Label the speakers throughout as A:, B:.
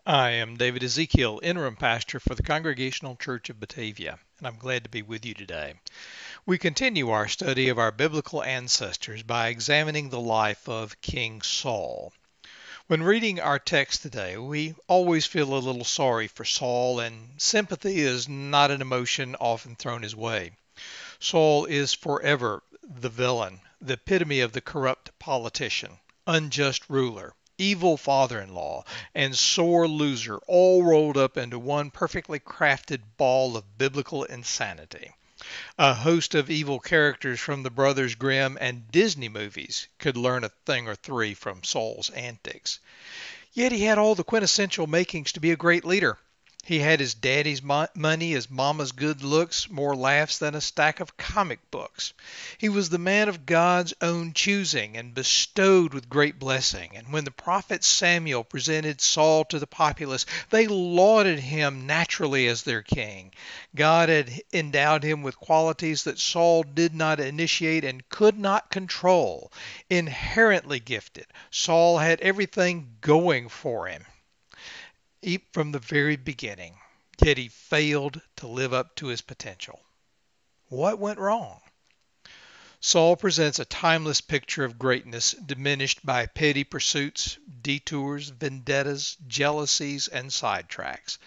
A: I am David Ezekiel, interim pastor for the Congregational Church of Batavia, and I'm glad to be with you today. We continue our study of our biblical ancestors by examining the life of King Saul. When reading our text today, we always feel a little sorry for Saul, and sympathy is not an emotion often thrown his way. Saul is forever the villain, the epitome of the corrupt politician, unjust ruler, evil father-in-law, and sore loser, all rolled up into one perfectly crafted ball of biblical insanity. A host of evil characters from the Brothers Grimm and Disney movies could learn a thing or three from Saul's antics. Yet he had all the quintessential makings to be a great leader. He had his daddy's money, his mama's good looks, more laughs than a stack of comic books. He was the man of God's own choosing and bestowed with great blessing. And when the prophet Samuel presented Saul to the populace, they lauded him naturally as their king. God had endowed him with qualities that Saul did not initiate and could not control. Inherently gifted, Saul had everything going for him from the very beginning, yet he failed to live up to his potential. What went wrong? Saul presents a timeless picture of greatness diminished by petty pursuits, detours, vendettas, jealousies, and sidetracks.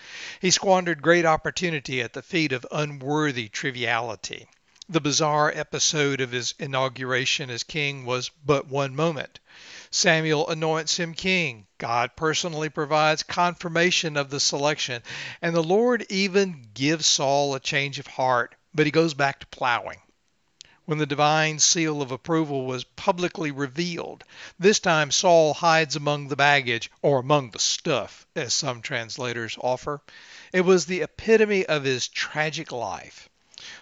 A: He squandered great opportunity at the feet of unworthy triviality. The bizarre episode of his inauguration as king was but one moment. Samuel anoints him king. God personally provides confirmation of the selection, and the Lord even gives Saul a change of heart, but he goes back to plowing. When the divine seal of approval was publicly revealed, this time Saul hides among the baggage, or among the stuff, as some translators offer. It was the epitome of his tragic life.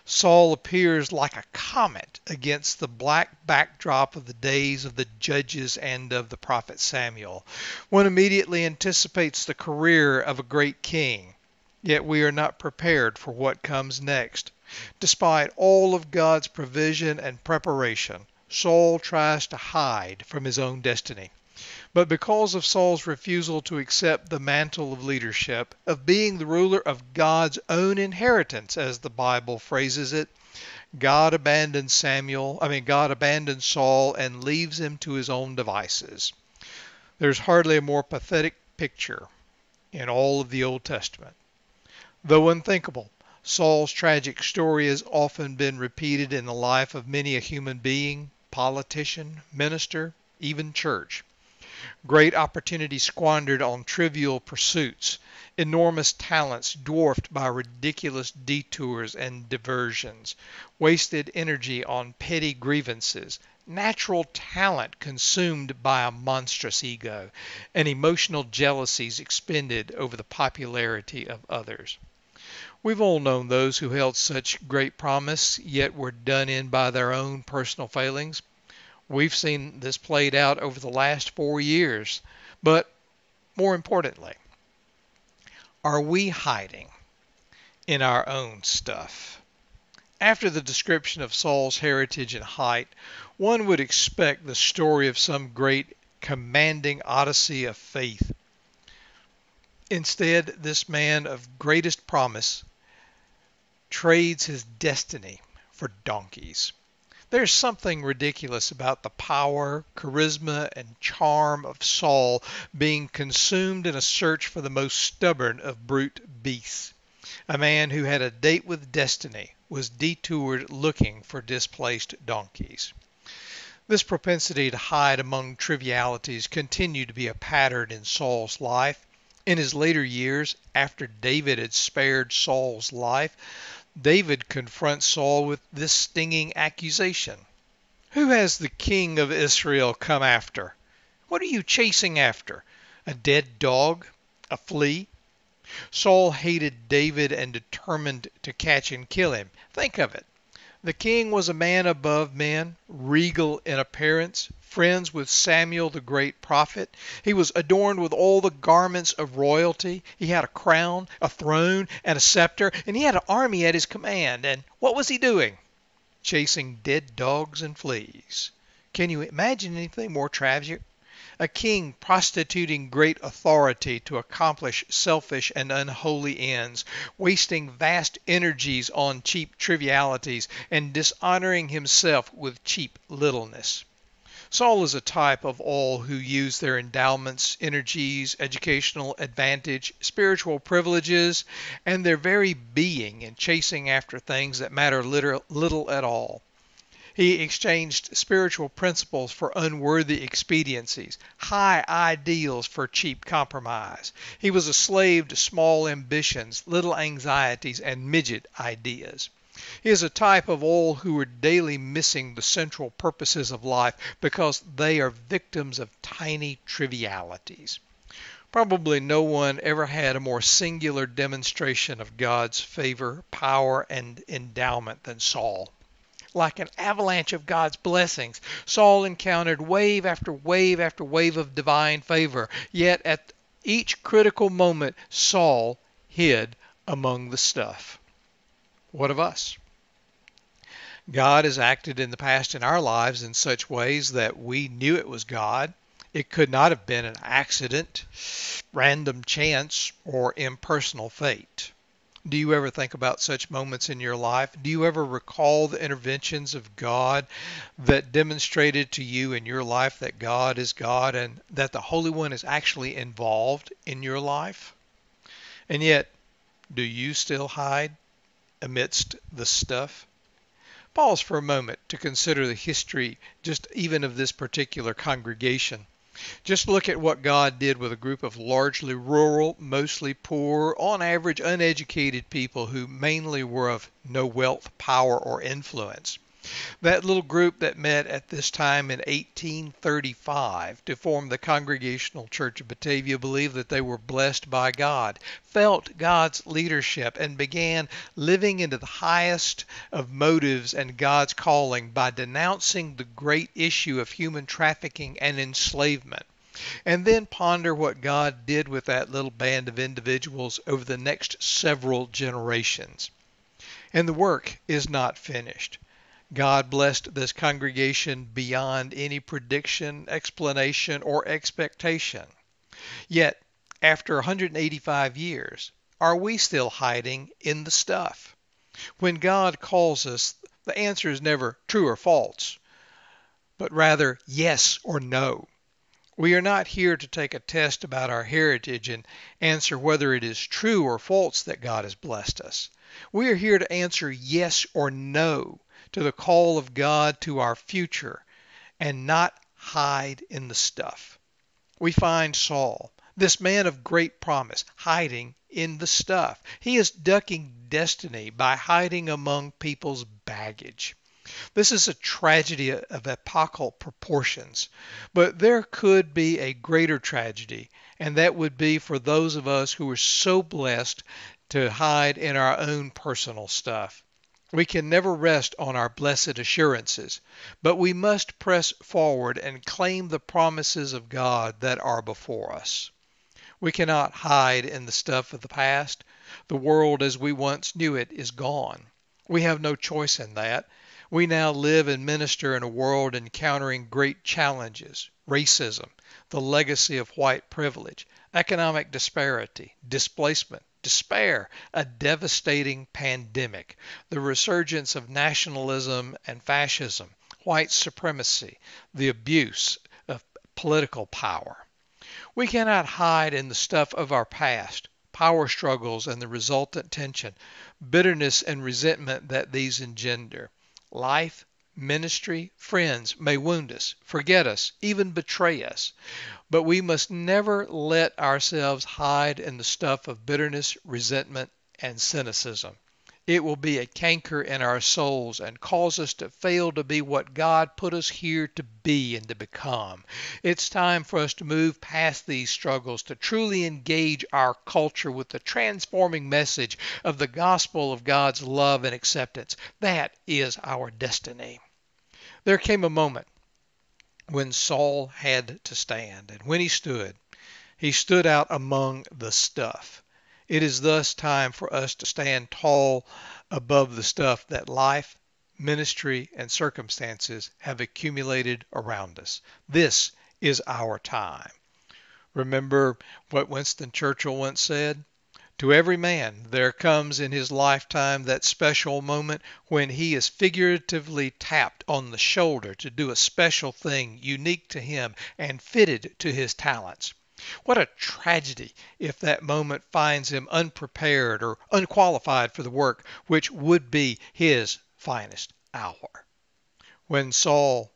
A: Saul appears like a comet against the black backdrop of the days of the judges and of the prophet Samuel. One immediately anticipates the career of a great king, yet we are not prepared for what comes next. Despite all of God's provision and preparation, Saul tries to hide from his own destiny. But because of Saul's refusal to accept the mantle of leadership, of being the ruler of God's own inheritance, as the Bible phrases it, God abandons Saul and leaves him to his own devices. There's hardly a more pathetic picture in all of the Old Testament. Though unthinkable, Saul's tragic story has often been repeated in the life of many a human being, politician, minister, even church. Great opportunity squandered on trivial pursuits, enormous talents dwarfed by ridiculous detours and diversions, wasted energy on petty grievances, natural talent consumed by a monstrous ego, and emotional jealousies expended over the popularity of others. We've all known those who held such great promise, yet were done in by their own personal failings. We've seen this played out over the last 4 years. But more importantly, are we hiding in our own stuff? After the description of Saul's heritage and height, one would expect the story of some great commanding odyssey of faith. Instead, this man of greatest promise trades his destiny for donkeys. There's something ridiculous about the power, charisma, and charm of Saul being consumed in a search for the most stubborn of brute beasts. A man who had a date with destiny was detoured looking for displaced donkeys. This propensity to hide among trivialities continued to be a pattern in Saul's life. In his later years, after David had spared Saul's life, David confronts Saul with this stinging accusation. Who has the king of Israel come after? What are you chasing after? A dead dog? A flea? Saul hated David and determined to catch and kill him. Think of it. The king was a man above men, regal in appearance, friends with Samuel the great prophet. He was adorned with all the garments of royalty. He had a crown, a throne, and a scepter, and he had an army at his command. And what was he doing? Chasing dead dogs and fleas. Can you imagine anything more tragic? a king prostituting great authority to accomplish selfish and unholy ends, wasting vast energies on cheap trivialities, and dishonoring himself with cheap littleness. Saul is a type of all who use their endowments, energies, educational advantage, spiritual privileges, and their very being in chasing after things that matter little at all. He exchanged spiritual principles for unworthy expediencies, high ideals for cheap compromise. He was a slave to small ambitions, little anxieties, and midget ideas. He is a type of all who are daily missing the central purposes of life because they are victims of tiny trivialities. Probably no one ever had a more singular demonstration of God's favor, power, and endowment than Saul. Like an avalanche of God's blessings, Saul encountered wave after wave after wave of divine favor. Yet at each critical moment, Saul hid among the stuff. What of us? God has acted in the past in our lives in such ways that we knew it was God. It could not have been an accident, random chance, or impersonal fate. Do you ever think about such moments in your life? Do you ever recall the interventions of God that demonstrated to you in your life that God is God and that the Holy One is actually involved in your life? And yet, do you still hide amidst the stuff? Pause for a moment to consider the history just even of this particular congregation. Just look at what God did with a group of largely rural, mostly poor, on average uneducated people who mainly were of no wealth, power, or influence. That little group that met at this time in 1835 to form the Congregational Church of Batavia believed that they were blessed by God, felt God's leadership, and began living into the highest of motives and God's calling by denouncing the great issue of human trafficking and enslavement. And then ponder what God did with that little band of individuals over the next several generations. And the work is not finished. God blessed this congregation beyond any prediction, explanation, or expectation. Yet, after 185 years, are we still hiding in the stuff? When God calls us, the answer is never true or false, but rather yes or no. We are not here to take a test about our heritage and answer whether it is true or false that God has blessed us. We are here to answer yes or no to the call of God to our future and not hide in the stuff. We find Saul, this man of great promise, hiding in the stuff. He is ducking destiny by hiding among people's baggage. This is a tragedy of epochal proportions, but there could be a greater tragedy, and that would be for those of us who are so blessed to hide in our own personal stuff. We can never rest on our blessed assurances, but we must press forward and claim the promises of God that are before us. We cannot hide in the stuff of the past. The world as we once knew it is gone. We have no choice in that. We now live and minister in a world encountering great challenges: racism, the legacy of white privilege, economic disparity, displacement, despair, a devastating pandemic, the resurgence of nationalism and fascism, white supremacy, the abuse of political power. We cannot hide in the stuff of our past, power struggles and the resultant tension, bitterness and resentment that these engender. Life, ministry, friends may wound us, forget us, even betray us. But we must never let ourselves hide in the stuff of bitterness, resentment, and cynicism. It will be a canker in our souls and cause us to fail to be what God put us here to be and to become. It's time for us to move past these struggles, to truly engage our culture with the transforming message of the gospel of God's love and acceptance. That is our destiny. There came a moment when Saul had to stand, and when he stood out among the stuff. It is thus time for us to stand tall above the stuff that life, ministry, and circumstances have accumulated around us. This is our time. Remember what Winston Churchill once said? To every man there comes in his lifetime that special moment when he is figuratively tapped on the shoulder to do a special thing unique to him and fitted to his talents. What a tragedy if that moment finds him unprepared or unqualified for the work which would be his finest hour. When Saul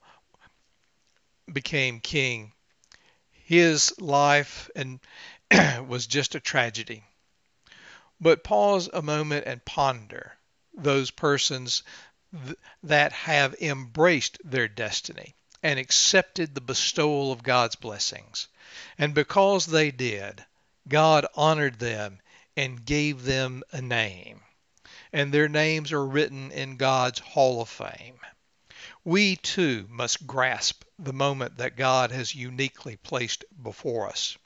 A: became king, his life and was just a tragedy. But pause a moment and ponder those persons that have embraced their destiny and accepted the bestowal of God's blessings. And because they did, God honored them and gave them a name. And their names are written in God's Hall of Fame. We too must grasp the moment that God has uniquely placed before us.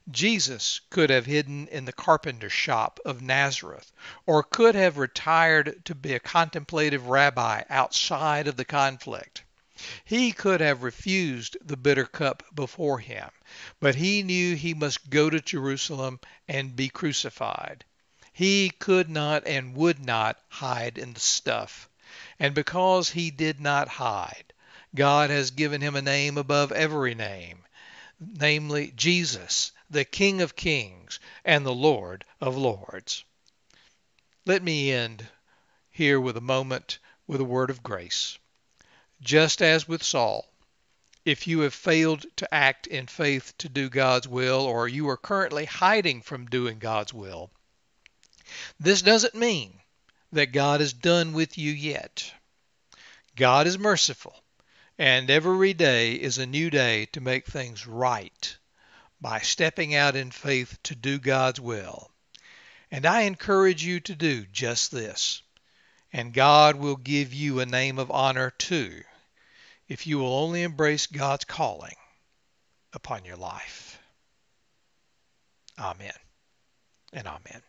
A: Jesus could have hidden in the carpenter shop of Nazareth, or could have retired to be a contemplative rabbi outside of the conflict. He could have refused the bitter cup before him, but he knew he must go to Jerusalem and be crucified. He could not and would not hide in the stuff. And because he did not hide, God has given him a name above every name, namely Jesus, the King of Kings and the Lord of Lords. Let me end here with a word of grace. Just as with Saul, if you have failed to act in faith to do God's will, or you are currently hiding from doing God's will, this doesn't mean that God is done with you yet. God is merciful, and every day is a new day to make things right by stepping out in faith to do God's will. And I encourage you to do just this. And God will give you a name of honor too, if you will only embrace God's calling upon your life. Amen and amen.